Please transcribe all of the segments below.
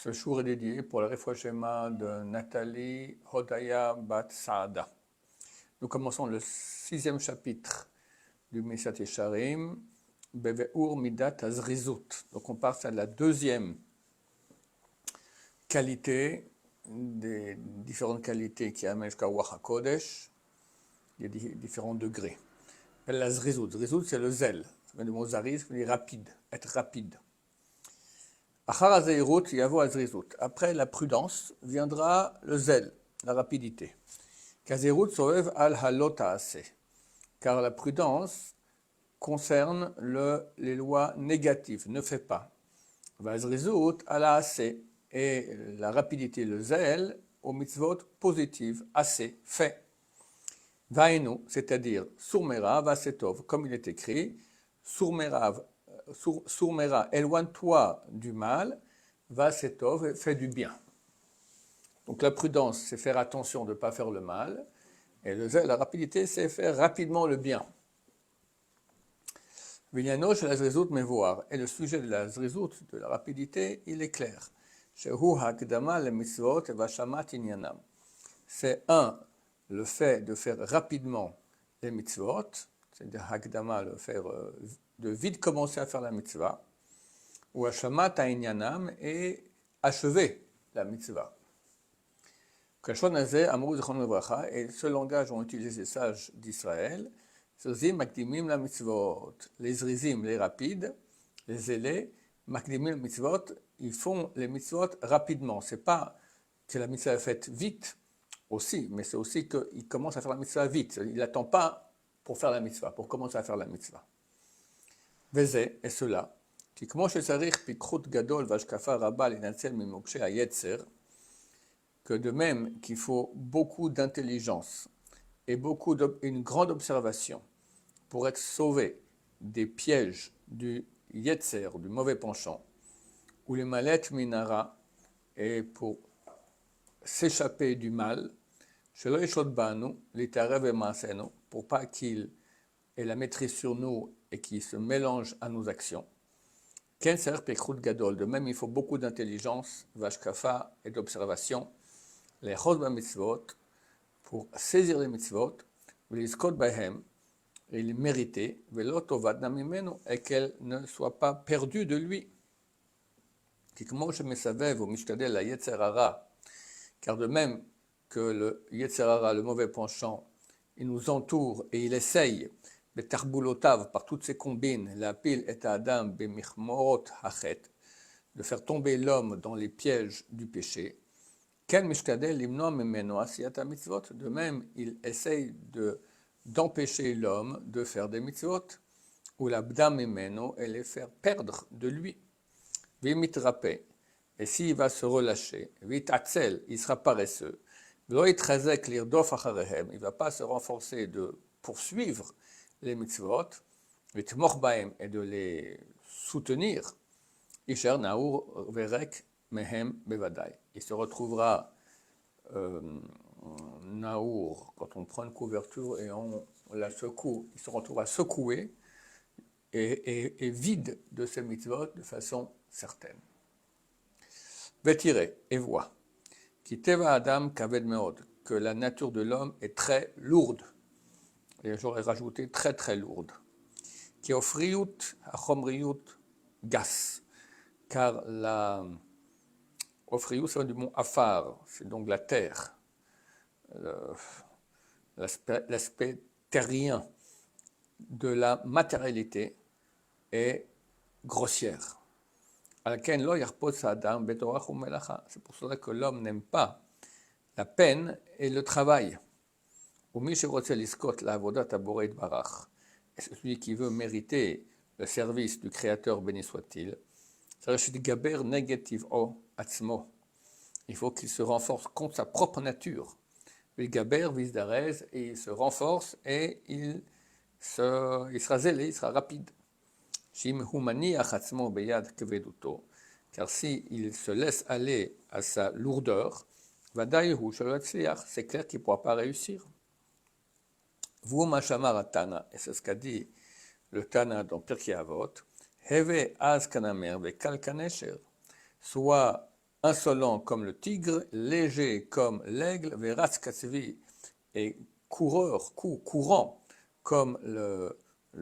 Ce jour est dédié pour le Refoua Shema de Nathalie Hodaya Bat Saada. Nous commençons le 6e chapitre du Mesat Yesharim, Beveur Midat Azrizut. Donc on passe à la deuxième qualité, des différentes qualités qui amènent jusqu'à Ruach HaKodesh, il y a différents degrés. La Zrizut. Zrizut, c'est le zèle. Ça vient du mot zariz, ça veut dire rapide, être rapide. Après la prudence viendra le zèle, la rapidité. Car la prudence concerne les lois négatives, ne fais pas. Et la rapidité, le zèle, au mitzvot positives, assez, fait. Vainu, c'est-à-dire surmera, vasetov, comme il est écrit, surmera, éloigne-toi du mal, vasetov, fais du bien. Donc la prudence, c'est faire attention de ne pas faire le mal, et la rapidité, c'est faire rapidement le bien. Vignano, chez la zrizout, mais voir. Et le sujet de la zrizout, de la rapidité, il est clair. C'est le fait de faire rapidement les mitzvot, c'est-à-dire hakdama, le faire de vite commencer à faire la mitzvah, ou hashamat ha'inyanam, et achever la mitzvah. Et ce langage ont utilisé les sages d'Israël, les zrizim, les rapides, les zélés, makdimim la mitzvot, ils font les mitzvot rapidement. C'est pas que la mitzvah est faite vite, aussi, mais c'est aussi qu'il commence à faire la mitzvah vite. Il n'attend pas pour faire la mitzvah, pour commencer à faire la mitzvah. Vezé, et cela, que de même qu'il faut beaucoup d'intelligence et une grande observation pour être sauvé des pièges du yetzer, du mauvais penchant, ou les malet minara, et pour s'échapper du mal, pour pas qu'il ait la maîtrise sur nous et qu'il se mélange à nos actions. De même, il faut beaucoup d'intelligence, vashkafa et d'observation, les chosba mitzvot, pour saisir les mitzvot, et les mériter, et qu'elles ne soient pas perdues de lui. Car de même que le Yetzer Hara, le mauvais penchant, il nous entoure et il essaye, par toutes ses combines, la pile et Adam bemichmorot hachet, de faire tomber l'homme dans les pièges du péché. De même, il essaye d'empêcher l'homme de faire des mitzvot, ou la bdam memeno, et les faire perdre de lui. Vimitrape, et s'il va se relâcher, vitatzel, il sera paresseux. Il ne va pas se renforcer de poursuivre les mitzvot, et de les soutenir. Isher naour verek mehem bevadai. Il se retrouvera naour, quand on prend une couverture et on la secoue, il se retrouvera secoué et vide de ces mitzvot de façon certaine. Vétiré, et voit. Qui teva adam kaved meod, que la nature de l'homme est très lourde. Et j'aurais rajouté très très lourde. Qui offriout achomriout gas, car la offriout, c'est du mot afar, c'est donc la terre, l'aspect terrien de la matérialité est grossière. C'est pour cela que l'homme n'aime pas la peine et le travail. Et c'est celui qui veut mériter le service du Créateur, béni soit-il. Il faut qu'il se renforce contre sa propre nature. Et il se renforce et il sera zélé, il sera rapide. Car s'il se laisse aller à sa lourdeur, c'est clair qu'il ne pourra pas réussir. Et c'est ce qu'a dit le Tana dans Pirkei Avot, soit insolent comme le tigre, léger comme l'aigle, veratz katzvi, et courant comme le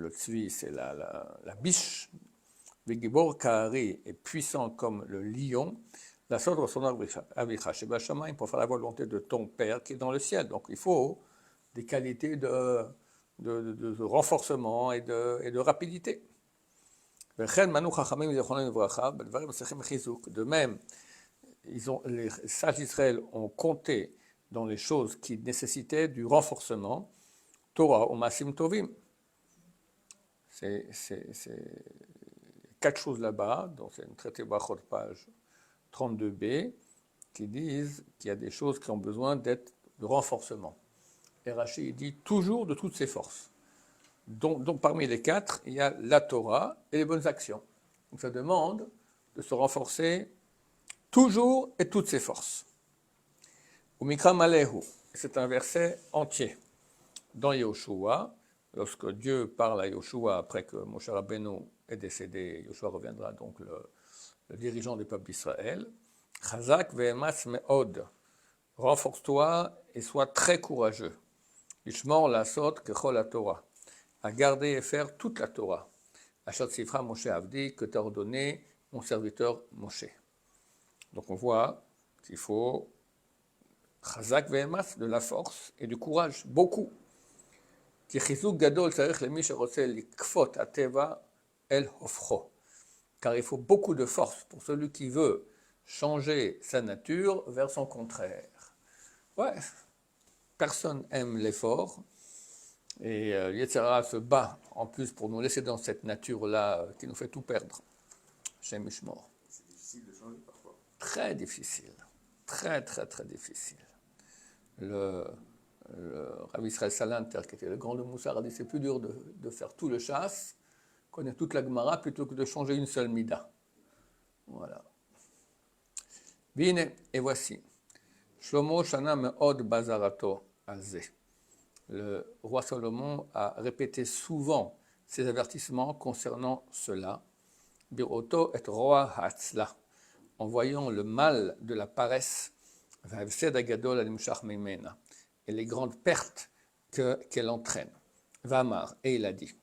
tzvi, c'est la biche, vegibor kaari, est puissant comme le lion, la sodre son avicha, sheba shamayim, pour faire la volonté de ton Père qui est dans le ciel. Donc il faut des qualités de renforcement et de rapidité. De même, les sages d'Israël ont compté dans les choses qui nécessitaient du renforcement, Torah ou Masim Tovim. C'est 4 choses là-bas, donc c'est une traité Bachot, page 32b, qui disent qu'il y a des choses qui ont besoin de renforcement. Et Rashi dit toujours de toutes ses forces. Donc parmi les 4, il y a la Torah et les bonnes actions. Donc ça demande de se renforcer toujours et toutes ses forces. Ou Mikra Malehu, c'est un verset entier dans Yoshua. Lorsque Dieu parle à Yoshua après que Moshe Rabbeinu est décédé, Yoshua reviendra donc le dirigeant du peuple d'Israël. Chazak ve'emas me'od, renforce-toi et sois très courageux. Ishmor lasot kechol la Torah, à garder et faire toute la Torah. Achat Sifra Moshe Avdi, que t'a ordonné mon serviteur Moshe. Donc on voit qu'il faut Chazak ve'emas, de la force et du courage, beaucoup. Ki chizuk gadol tzarich lemi sherotze likfot ateva el hofcho. Car il faut beaucoup de force pour celui qui veut changer sa nature vers son contraire. Ouais, personne aime l'effort, et Yetzer Hara se bat en plus pour nous laisser dans cette nature-là qui nous fait tout perdre. Shem Mishmor. C'est difficile de changer parfois. Très difficile, très difficile. Le Rav Israël Salanter, qui était le grand de Moussar, a dit c'est plus dur de faire tout le chasse, connaître toute la Gemara, plutôt que de changer une seule mida. Voilà. Vine, et voici. Shlomo Shana Me'od Bazarato Alze. Le roi Salomon a répété souvent ses avertissements concernant cela. Biroto et roi Hatzla, en voyant le mal de la paresse, et les grandes pertes qu'elle entraîne. Vamar, et il a dit,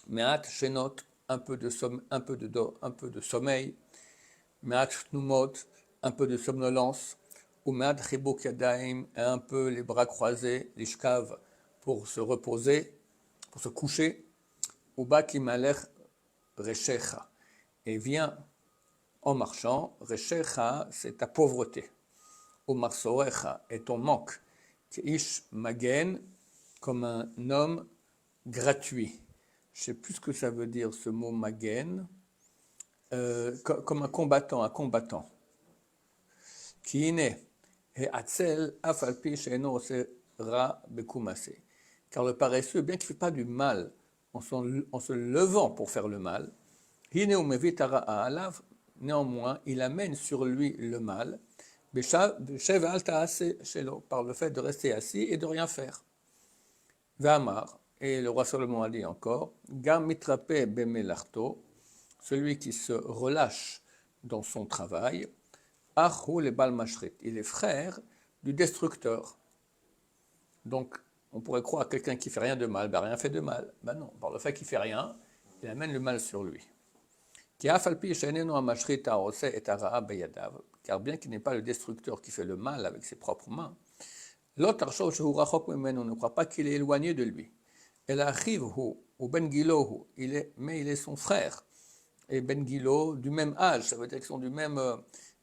Me'at Shenot, un peu de sommeil, Me'at Shnumot, un peu de somnolence, ou Me'at Chibuk Yadaim, un peu les bras croisés, l'ishkav, pour se reposer, pour se coucher, ou Baki Malech Reshecha, et vient en marchant, Reshecha, c'est ta pauvreté, ou Marsorecha, et ton manque, Keish Magen, comme un homme gratuit. Je ne sais plus ce que ça veut dire ce mot Magen, comme un combattant. Kiine, et Atzel, Afalpi, Sheno, Ra, Bekumase. Car le paresseux, bien qu'il ne fait pas du mal en se levant pour faire le mal, Hine ou Mevitara Alav, néanmoins, il amène sur lui le mal, par le fait de rester assis et de rien faire. Vamar, et le roi Salomon a dit encore, Gam mitrape bemelarto, celui qui se relâche dans son travail, Ahu le bal mashrit, il est frère du destructeur. Donc, on pourrait croire quelqu'un qui fait rien de mal, rien fait de mal. Ben non, par le fait qu'il fait rien, il amène le mal sur lui. Car bien qu'il n'est pas le destructeur qui fait le mal avec ses propres mains, l'autre ne croit pas qu'il est éloigné de lui. Mais il est son frère. Et Ben Gilo, du même âge, ça veut dire qu'ils sont du même.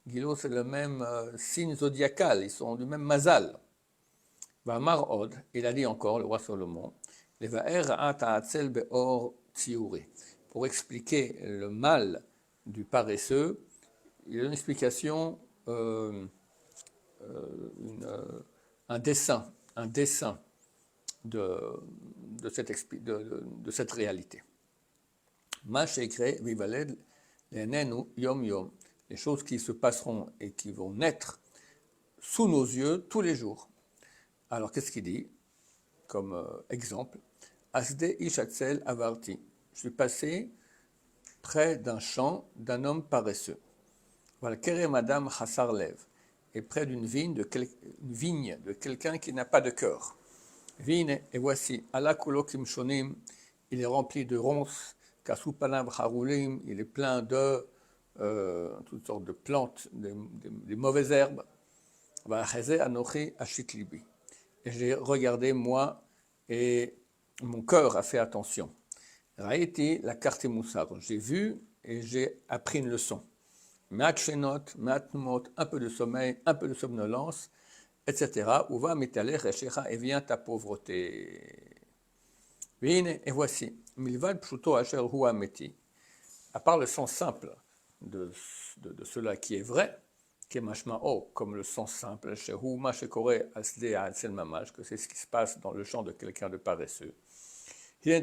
Gilo, c'est le même signe zodiacal, ils sont du même mazal. Vamar Od, il a dit encore, le roi Salomon, pour expliquer le mal du paresseux, il y a une explication, un dessin de cette réalité. Les choses qui se passeront et qui vont naître sous nos yeux tous les jours. Alors qu'est-ce qu'il dit comme exemple? Asde ishatzel avarti. Je suis passé près d'un champ d'un homme paresseux. Valkere Madame Chassar Lev, et près d'une vigne de quelqu'un qui n'a pas de cœur. Vigne, et voici, ala kulo kimshonim, il est rempli de ronces, kasupanav harulim, il est plein de toutes sortes de plantes, des mauvaises herbes. Vacheze anochi ashitlibi. Et j'ai regardé moi, et mon cœur a fait attention. Raïti la carte moussar, j'ai vu et j'ai appris une leçon. Matchenot, matnumot, un peu de sommeil, un peu de somnolence, etc. Uva mitale rechecha, et vient ta pauvreté. Et voici, milvad pshuto asher hua meti. À part le sens simple de cela qui est vrai, qui est mashma'o, comme le sens simple, chez huma shekore asde ha'atzel mamash, que c'est ce qui se passe dans le champ de quelqu'un de paresseux. Les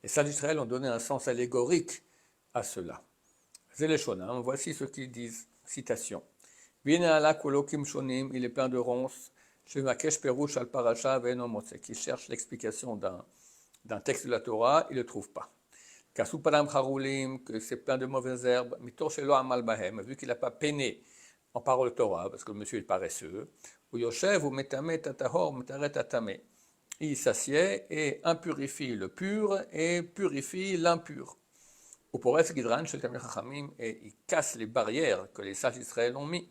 sages d'Israël ont donné un sens allégorique à cela. Voici ce qu'ils disent, citation. Il est plein de ronces, qui cherche l'explication d'un texte de la Torah, il ne le trouve pas. Que c'est plein de mauvaises herbes, vu qu'il n'a pas peiné en parole Torah, parce que le monsieur est paresseux, il s'assied et impurifie le pur et purifie l'impur. Et il casse les barrières que les sages d'Israël ont mis.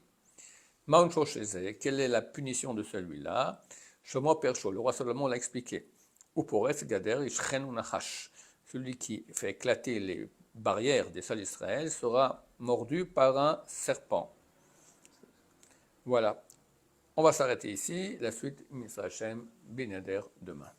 Quelle est la punition de celui-là? Le roi Salomon l'a expliqué. Celui qui fait éclater les barrières des sages d'Israël sera mordu par un serpent. Voilà. On va s'arrêter ici. La suite, Misra Hashem, Bin Yader, demain.